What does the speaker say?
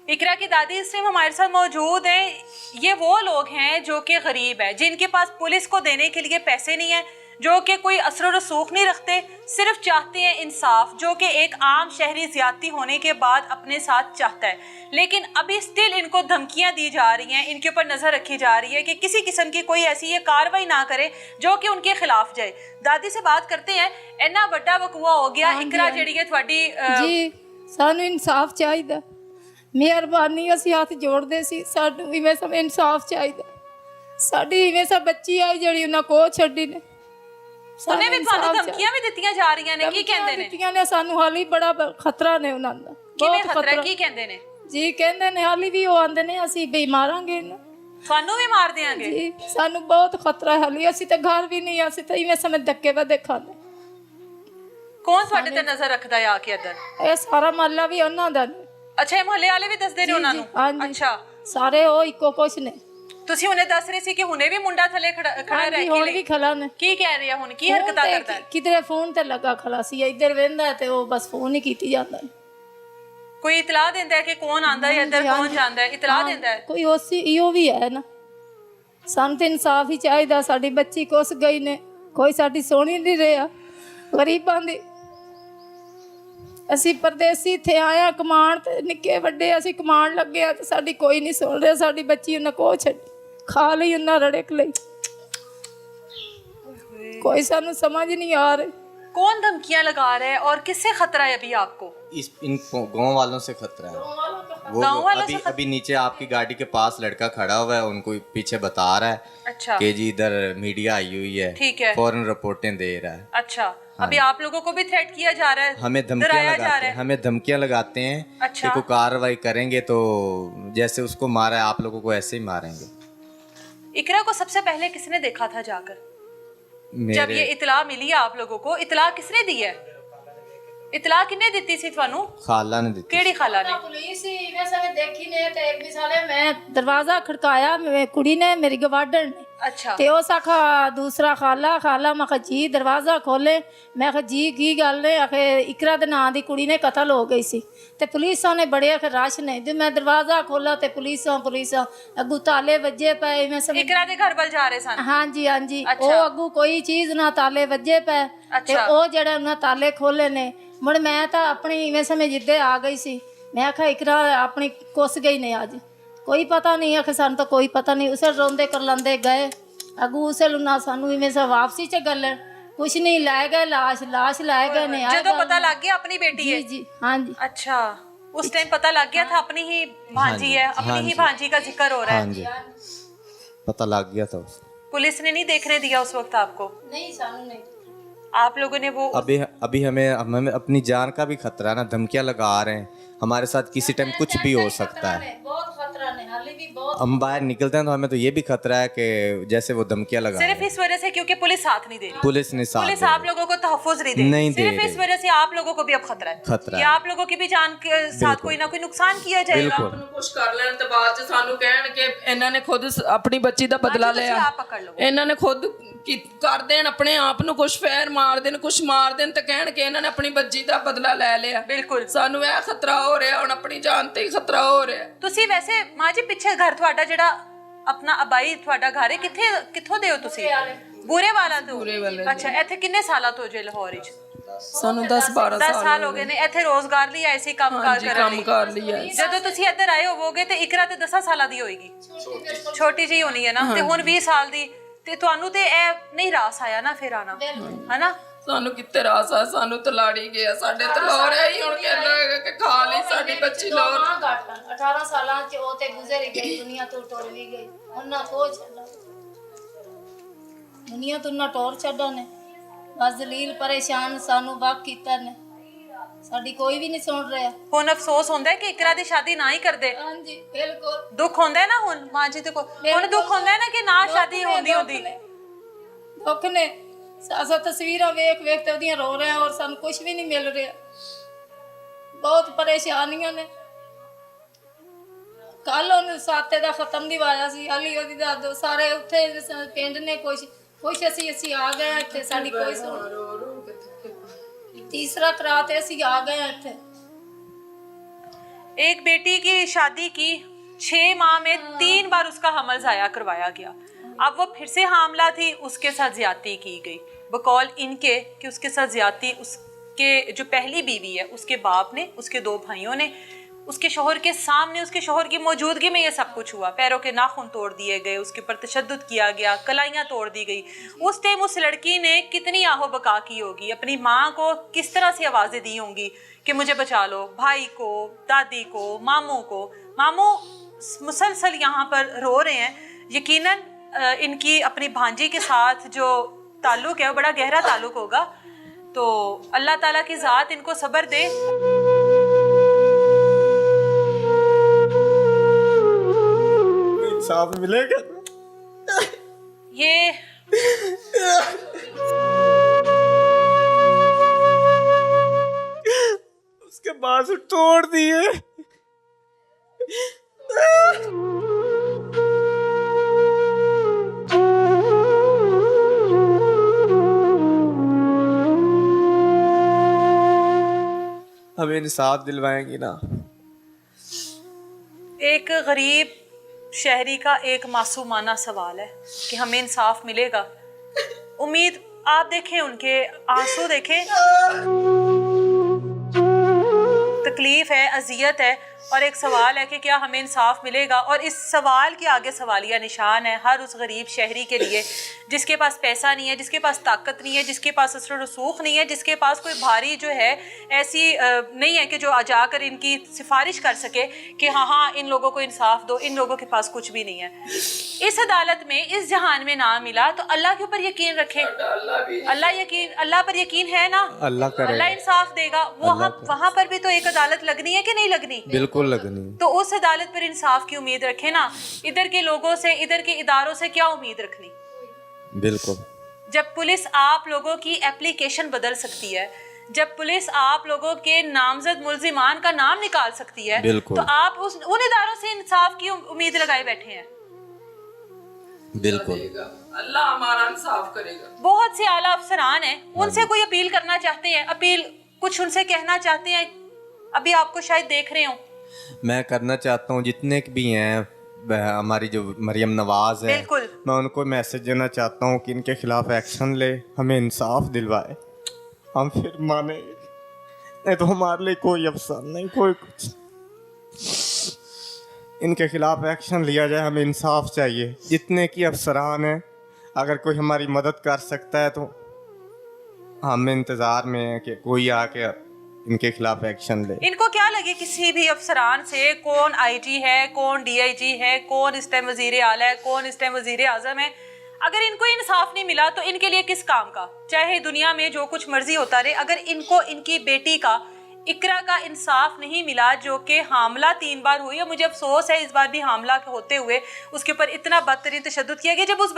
इकरा की दादी इस टाइम हमारे साथ मौजूद हैं। ये वो लोग हैं जो कि गरीब है, जिनके पास पुलिस को देने के लिए पैसे नहीं है, जो कि कोई असर और रसूख नहीं रखते, सिर्फ चाहते हैं इंसाफ, जो कि एक आम शहरी ज्यादती होने के बाद अपने साथ चाहता है। लेकिन अभी स्टिल इनको धमकियां दी जा रही हैं, इनके ऊपर नजर रखी जा रही है कि किसी किस्म की कोई ऐसी ये कार्रवाई ना करे जो कि उनके खिलाफ जाए। दादी से बात करते हैं। इन्ना बड़ा वकूआ हो गया, इकरा जिहड़ी है तुहाडी जी सानू इंसाफ चाहिए, मेहरबानी ਅਸੀਂ ਹੱਥ ਜੋੜਦੇ ਸੀ, ਸਾਨੂੰ ਇਵੇਂ ਸਭ ਇਨਸਾਫ ਚਾਹੀਦਾ। ਸਾਡੀ ਇਵੇਂ ਸਭ ਬੱਚੀ ਆਈ ਜਿਹੜੀ ਉਹਨਾਂ ਕੋਲ ਛੱਡੀ ਨੇ, ਉਹਨੇ ਵੀ ਤੁਹਾਨੂੰ ਧਮਕੀਆਂ ਵੀ ਦਿੱਤੀਆਂ ਜਾ ਰਹੀਆਂ ਨੇ, ਕੀ ਕਹਿੰਦੇ ਨੇ? ਦਿੱਤੀਆਂ ਨੇ ਸਾਨੂੰ, ਹਾਲੀ ਬੜਾ ਖਤਰਾ ਨੇ ਉਹਨਾਂ ਦਾ। ਕਿਵੇਂ ਖਤਰਾ, ਕੀ ਕਹਿੰਦੇ ਨੇ? ਜੀ ਕਹਿੰਦੇ ਨੇ ਹਾਲੀ ਵੀ ਉਹ ਆਂਦੇ ਨੇ ਅਸੀਂ ਵੀ ਮਾਰਾਂਗੇ ਇਹਨੂੰ, ਤੁਹਾਨੂੰ ਵੀ ਮਾਰ ਦਿਆਂਗੇ। ਜੀ ਸਾਨੂੰ ਬਹੁਤ ਖਤਰਾ ਹੈ ਹਾਲੀ, ਅਸੀਂ ਤਾਂ ਘਰ ਵੀ ਨਹੀਂ, ਅਸੀਂ ਤਾਂ ਇਵੇਂ ਸਮੇਂ ਧੱਕੇ ਵੱਧੇ ਖਾਂਦੇ। ਕੌਣ ਤੁਹਾਡੇ ਤੇ ਨਜ਼ਰ ਰੱਖਦਾ ਹੈ ਆ ਕੇ ਇੱਧਰ? ਇਹ ਸਾਰਾ ਮਹੱਲਾ ਵੀ ਉਹਨਾਂ ਦਾ। ਅੱਛਾ, ਇਹ ਮੁਹੱਲੇ ਵਾਲੇ ਵੀ ਦੱਸਦੇ ਨੇ ਉਹਨਾਂ ਨੂੰ? ਅੱਛਾ, ਸਾਰੇ ਉਹ ਇੱਕੋ ਕੁਛ ਨੇ। ਤੁਸੀਂ ਹੁਣੇ ਦੱਸ ਰਹੇ ਸੀ ਕਿ ਹੁਣੇ ਵੀ ਮੁੰਡਾ ਥੱਲੇ ਖੜਾ ਰਹਿ ਕੇ ਹੁਣ ਵੀ ਖੜਾ ਨੇ। ਕੀ ਕਹਿ ਰਿਹਾ ਹੁਣ, ਕੀ ਹਰਕਤਾਂ ਕਰਦਾ ਹੈ? ਕਿਧਰੇ ਫੋਨ ਤੇ ਲੱਗਾ ਖੜਾ ਸੀ, ਇੱਧਰ ਵੇਂਦਾ ਤੇ ਉਹ ਬਸ ਫੋਨ ਹੀ ਕੀਤੀ ਜਾਂਦਾ। ਕੋਈ ਇਤਲਾਹ ਦਿੰਦਾ ਹੈ ਕਿ ਕੌਣ ਆਂਦਾ ਹੈ ਇੱਧਰ, ਕੌਣ ਜਾਂਦਾ ਹੈ? ਇਤਲਾਹ ਦਿੰਦਾ ਹੈ ਕੋਈ? ਉਸੇ ਇਹੋ ਵੀ ਹੈ ਨਾ, ਸਾਨੂੰ ਤੇ ਇਨਸਾਫ ਹੀ ਚਾਹੀਦਾ। ਸਾਡੀ ਬੱਚੀ ਕੁਸ ਗਈ ਨੇ, ਕੋਈ ਸਾਡੀ ਸੋਹਣੀ ਨਹੀਂ ਰਿਹਾ, ਗਰੀਬਾਂ ਦੀ। ਅਸੀਂ ਪਰਦੇਸੀ ਇੱਥੇ ਆਇਆ ਕਮਾਣ, ਤੇ ਨਿੱਕੇ ਵੱਡੇ ਅਸੀਂ ਕਮਾਣ ਲੱਗੇ ਆ ਤੇ ਸਾਡੀ ਕੋਈ ਨਹੀਂ ਸੁਣ ਰਿਹਾ। ਸਾਡੀ ਬੱਚੀ ਉਹਨਾਂ ਕੋਲ ਛੱਡੀ, ਖਾ ਲਈ ਉਹਨਾਂ ਰੜਕ ਲਈ, कोई सानू समझ नहीं आ रही। कौन धमकियां लगा रहा है और किससे खतरा है अभी आपको? इन गांव वालों से खतरा है। वो अभी नीचे आपकी गाड़ी के पास लड़का खड़ा हुआ है, उनको पीछे बता रहा है अच्छा कि जी इधर मीडिया आई हुई है, ठीक है, फौरन रिपोर्टें दे रहा है। अच्छा, अभी आप लोगों को भी थ्रेट किया जा रहा है, हमें धमकियां लगाते हैं अच्छा। कि कोई कार्रवाई करेंगे तो जैसे उसको मारा है आप लोगों को ऐसे ही मारेंगे। इकरा को सबसे पहले किसने देखा था जाकर? जब ये इतला मिली आप लोगों को, इतला किसने दी है? इतला किन्ने ਦਿੱਤੀ ਸੀ ਤੁਹਾਨੂੰ? ਖਾਲਾ ਨੇ ਦਿੱਤੀ। ਕਿਹੜੀ ਖਾਲਾ ਨੇ? ਪੁਲਿਸ ਹੀ ਇਵੇਂ ਸਾਰੇ ਦੇਖੀ ਨੇ ਤੇ ਇੱਕ ਮਿਸਾਲੇ ਮੈਂ ਦਰਵਾਜ਼ਾ ਖੜਕਾਇਆ, ਕੁੜੀ ਨੇ ਮੇਰੀ ਗਵਾਂਢਣ ਨੇ। ਅੱਛਾ। ਤੇ ਉਹ ਸਾਖਾ ਦੂਸਰਾ ਖਾਲਾ ਮੈਂ ਕਿਹਾ ਜੀ ਦਰਵਾਜ਼ਾ ਖੋਲੇ। ਮੈਂ ਕਿਹਾ ਜੀ ਕੀ ਗੱਲ ਹੈ? ਆਖੇ ਇਕਰਾ ਦੇ ਨਾਂ ਦੀ ਕੁੜੀ ਨੇ ਕਤਲ ਹੋ ਗਈ ਸੀ ਤੇ ਪੁਲਿਸਾਂ ਨੇ ਬੜੇ ਆਖੇ ਰਸ਼ ਨੇ। ਜੇ ਮੈਂ ਦਰਵਾਜ਼ਾ ਖੋਲਾ ਤੇ ਪੁਲਿਸਾਂ ਅੱਗੂ ਤਾਲੇ ਵੱਜੇ ਪਏ। ਮੈਂ ਸਮਝ ਇਕਰਾ ਦੇ ਘਰ ਵੱਲ ਜਾ ਰਹੇ ਸਨ? ਹਾਂਜੀ ਹਾਂਜੀ। ਉਹ ਅੱਗੂ ਕੋਈ ਚੀਜ਼ ਨਾ ਤਾਲੇ ਵੱਜੇ ਪਏ ਤੇ ਉਹ ਜਿਹੜੇ ਉਹਨਾਂ ਤਾਲੇ ਖੋਲੇ ਨੇ। ਮੁੜ ਮੈਂ ਤਾਂ ਆਪਣੀ ਇਵੇਂ ਸਮੇਂ ਜਿੱਦੇ ਆ ਗਈ ਸੀ। ਮੈਂ ਆਖਿਆ ਇਕਰਾ ਆਪਣੀ ਕੁੱਸ ਗਈ ਨੇ ਅੱਜ, ਕੋਈ ਪਤਾ ਨਹੀਂ। ਆਖੇ ਸਾਨੂੰ ਤਾਂ ਕੋਈ ਪਤਾ ਨਹੀਂ। ਉਸੇ ਰੋਂਦੇ ਕਰ ਲੈਂਦੇ ਗਏ ਅੱਗੂ, ਉਸੇ ਲੁਨਾ ਸਾਨੂੰ ਇਵੇਂ ਸਾ ਵਾਪਸੀ ਚ ਗੱਲ ਕੁਛ ਨਹੀਂ ਲੈ ਗਏ। ਲਾਸ਼ ਲੈ ਗਏ ਨੇ। ਜਦੋਂ ਪਤਾ ਲੱਗ ਗਿਆ ਆਪਣੀ बेटी है? जी हाँ जी। अच्छा, उस टाइम पता लग गया था अपनी ही भांजी है, अपनी ही भांजी का जिक्र हो रहा है? पता लग गया था। पुलिस ने नहीं देखने दिया उस वक्त आपको? नहीं, सानू नहीं। आप लोगों ने वो अभी हमें अपनी जान का भी खतरा है ना, धमकियां लगा रहे हैं, हमारे साथ किसी टाइम कुछ भी हो सकता है। बहुत खतरा है, हाली भी बहुत। हम बाहर निकलते हैं तो हमें तो ये भी खतरा है कि जैसे वो धमकियां लगा सिर्फ इस वजह से क्योंकि पुलिस साथ नहीं दे रही। पुलिस ने साथ पुलिस आप लोगों को तहफ़्फ़ुज़ नहीं दे रही। सिर्फ इस वजह से आप लोगों को भी अब खतरा है, या आप लोगों की भी जान के साथ कोई ना कोई नुकसान किया जाएगा। कुछ कर लेने तो बाद च सानू कहण के इन्हां ने खुद अपनी बच्ची दा बदला लिया। आप पकड़ लो। इन्हां ने खुद कर देन अपने आप नूं, कुछ फैर मार देन, कुछ मार देन ते कहण के इन्हां ने अपनी बच्ची दा बदला ले लिया। बिल्कुल सानू ये खतरा हो रहा, हुण अपनी जान ते ही खतरा हो रहा। ਤੁਸੀਂ ਵੈਸੇ ਮਾਂ ਜੀ ਪਿੱਛੇ ਘਰ ਤੁਹਾਡਾ ਜਿਹੜਾ ਆਪਣਾ ਅਬਾਈ ਤੁਹਾਡਾ ਘਰ ਹੈ ਕਿੱਥੋਂ ਦੇ ਹੋ ਤੁਸੀਂ? ਬੂਰੇ ਵਾਲਾ ਤੋਂ? ਅੱਛਾ, ਇੱਥੇ ਕਿੰਨੇ ਸਾਲਾਂ ਤੋਂ ਜੇ ਲਾਹੌਰ ਵਿੱਚ? ਸਾਨੂੰ 10-12 ਸਾਲ ਹੋ ਗਏ ਨੇ। ਇੱਥੇ ਰੋਜ਼ਗਾਰ ਲਈ ਆਏ ਸੀ, ਕੰਮਕਾਰ ਕਰਨ ਲਈ? ਜਦੋਂ ਤੁਸੀਂ ਇੱਧਰ ਆਏ ਹੋਵੋਗੇ ਤੇ ਇਕਰਾ ਤੇ 10 ਸਾਲਾਂ ਦੀ ਹੋਏਗੀ, ਛੋਟੀ ਜਿਹੀ ਹੋਣੀ ਹੈ ਨਾ, ਤੇ ਹੁਣ 20 ਸਾਲ ਦੀ। ਤੇ ਤੁਹਾਨੂੰ ਤੇ ਇਹ ਨਹੀਂ ਰਾਸ ਆਇਆ ਨਾ ਫਿਰ ਆਣਾ, ਹਨਾ? ਸਾਨੂੰ ਕਿੱਥੇ ਰਾਸ ਆ, ਸਾਨੂੰ ਤਲਾੜੀ ਗਿਆ। ਸਾਡੇ ਤਲੋਰ ਹੈ ਹੀ ਹੁਣ ਕਹਿੰਦਾ ਕਿ ਖਾ ਲਈ ਸਾਡੀ ਬੱਚੀ ਲੋਰ। 18 ਸਾਲਾਂ ਚ ਉਹ ਤੇ ਗੁਜ਼ਰ ਗਈ, ਦੁਨੀਆ ਤੋਂ ਟੁਰ ਵੀ ਗਈ। ਉਹਨਾਂ ਕੋ ਛੱਡਾ, ਦੁਨੀਆ ਤੋਂ ਨਾ ਟੋਰ ਛੱਡਾ ਨੇ। ਬਸ ਜ਼ਲੀਲ ਪਰੇਸ਼ਾਨ ਸਾਨੂੰ ਵਾਕ ਕੀਤਾ ਨੇ, ਸਾਡੀ ਕੋਈ ਵੀ ਨਹੀਂ ਸੁਣ ਰਿਹਾ। ਹੁਣ ਅਫਸੋਸ ਹੁੰਦਾ ਹੈ ਕਿ ਇਕਰਾ ਦੀ ਸ਼ਾਦੀ ਨਾ ਹੀ ਕਰਦੇ? ਹਾਂਜੀ ਬਿਲਕੁਲ। ਦੁੱਖ ਹੁੰਦਾ ਹੈ ਨਾ ਹੁਣ ਮਾਂ ਜੀ ਤੇ ਕੋ, ਹੁਣ ਦੁੱਖ ਹੁੰਦਾ ਹੈ ਨਾ ਕਿ ਨਾ ਸ਼ਾਦੀ ਹੁੰਦੀ। ਦੁੱਖ ਨੇ। ਅਸਾਂ ਤਸਵੀਰਾਂ ਵੇਖ ਤੇ ਉਹਦੀਆਂ ਰੋ ਰਹੇ ਔਰ ਸਾਨੂੰ ਕੁਝ ਵੀ ਨਹੀਂ ਮਿਲ ਰਿਹਾ। ਬਹੁਤ ਪਰੇਸ਼ਾਨੀਆਂ ਨੇ। ਕੱਲ ਉਹਨੂੰ ਸਾਤੇ ਦਾ ਖਤਮ ਦਿਵਾਇਆ ਸੀ, ਹਾਲੀ ਉਹਦੀ ਦਾਦੋ ਸਾਰੇ ਉੱਥੇ ਪਿੰਡ ਨੇ ਕੁਛ ਅਸੀਂ ਆ ਗਏ ਇੱਥੇ, ਸਾਡੀ ਕੋਈ ਸੁਣ। ਤੀਸਰਾ ਕਰਾ ਤੇ ਅਸੀਂ ਆ ਗਏ ਇੱਥੇ। ایک بیٹی کی شادی کی 6 ماہ میں 3 بار اس کا حمل ضائع کروایا گیا. اب وہ پھر سے حاملہ تھی, اس کے ساتھ زیادتی کی گئی بقول ان کے کہ اس کے ساتھ زیادتی اس کے جو پہلی بیوی ہے اس کے باپ نے, اس کے 2 بھائیوں نے, اس کے شوہر کے سامنے, اس کے شوہر کی موجودگی میں یہ سب کچھ ہوا. پیروں کے ناخن توڑ دیے گئے, اس کے اوپر تشدد کیا گیا, کلائیاں توڑ دی گئی. اس ٹائم اس لڑکی نے کتنی آہو بکا کی ہوگی, اپنی ماں کو کس طرح سے آوازیں دی ہوں گی کہ مجھے بچا لو, بھائی کو, دادی کو, ماموں کو. ماموں مسلسل یہاں پر رو رہے ہیں. یقیناً ان کی اپنی بھانجی کے ساتھ جو تعلق ہے وہ بڑا گہرا تعلق ہوگا. تو اللہ تعالیٰ کی ذات ان کو صبر دے. انصاف ملے گا یہ اس کے بازو توڑ دیے. ہمیں انصاف دلوائیں گی نا. ایک غریب شہری کا ایک معصومانہ سوال ہے کہ ہمیں انصاف ملے گا. امید آپ دیکھیں, ان کے آنسو دیکھیں, تکلیف ہے, اذیت ہے, اور ایک سوال ہے کہ کیا ہمیں انصاف ملے گا. اور اس سوال کے آگے سوالیہ نشان ہے ہر اس غریب شہری کے لیے جس کے پاس پیسہ نہیں ہے, جس کے پاس طاقت نہیں ہے, جس کے پاس اثر و رسوخ نہیں ہے, جس کے پاس کوئی بھاری جو ہے ایسی نہیں ہے کہ جو جا کر ان کی سفارش کر سکے کہ ہاں ان لوگوں کو انصاف دو. ان لوگوں کے پاس کچھ بھی نہیں ہے. اس عدالت میں, اس جہان میں نہ ملا تو اللہ کے اوپر یقین رکھے. اللہ پر یقین ہے نا, اللہ انصاف دے گا. وہاں پر بھی تو ایک عدالت لگنی ہے کہ نہیں لگنی؟ بالکل لگنی. تو اس عدالت پر انصاف کی امید رکھے نا. ادھر کے لوگوں سے, ادھر کے اداروں سے کیا امید رکھنی؟ بالکل. جب پولیس آپ لوگوں کی اپلیکیشن بدل سکتی ہے, جب پولیس آپ لوگوں کے نامزد ملزمان کا نام نکال سکتی ہے, تو آپ ان اداروں سے انصاف کی امید لگائے بیٹھے ہیں. بالکل. اللہ ہمارا انصاف کرے گا. بہت سے اعلیٰ افسران ہیں, ان سے کوئی اپیل کرنا چاہتے ہیں, اپیل کچھ ان سے کہنا چاہتے ہیں, ابھی آپ کو شاید دیکھ رہے ہوں. میں کرنا چاہتا ہوں جتنے بھی ہیں, ہماری جو مریم نواز ہے, بالکل, میں ان کو میسج دینا چاہتا ہوں کہ ان کے خلاف ایکشن لے, ہمیں انصاف دلوائے, ہم پھر مانیں. نہیں تو ہمارے لیے کوئی افسر نہیں, کوئی کچھ. ان کے خلاف ایکشن لیا جائے, ہمیں انصاف چاہیے. جتنے کی افسران ہیں, اگر کوئی ہماری مدد کر سکتا ہے تو ہم انتظار میں ہیں کہ کوئی آ کے ان کے خلاف ایکشن لے. ان کو کیا لگے کسی بھی افسران سے, کون آئی جی ہے, کون ڈی آئی جی ہے, کون اس ٹائم وزیر اعلیٰ ہے, کون اس ٹائم وزیر اعظم ہے. اگر ان کو انصاف نہیں ملا تو ان کے لیے کس کام کا, چاہے دنیا میں جو کچھ مرضی ہوتا رہے. اگر ان کو ان کی بیٹی کا, اقرا کا انصاف نہیں ملا جو کہ حاملہ 3 بار ہوئی ہے, مجھے افسوس ہے اس بار بھی حاملہ ہوتے ہوئے اس کے اوپر اتنا بدترین تشدد کیا گیا. جب اس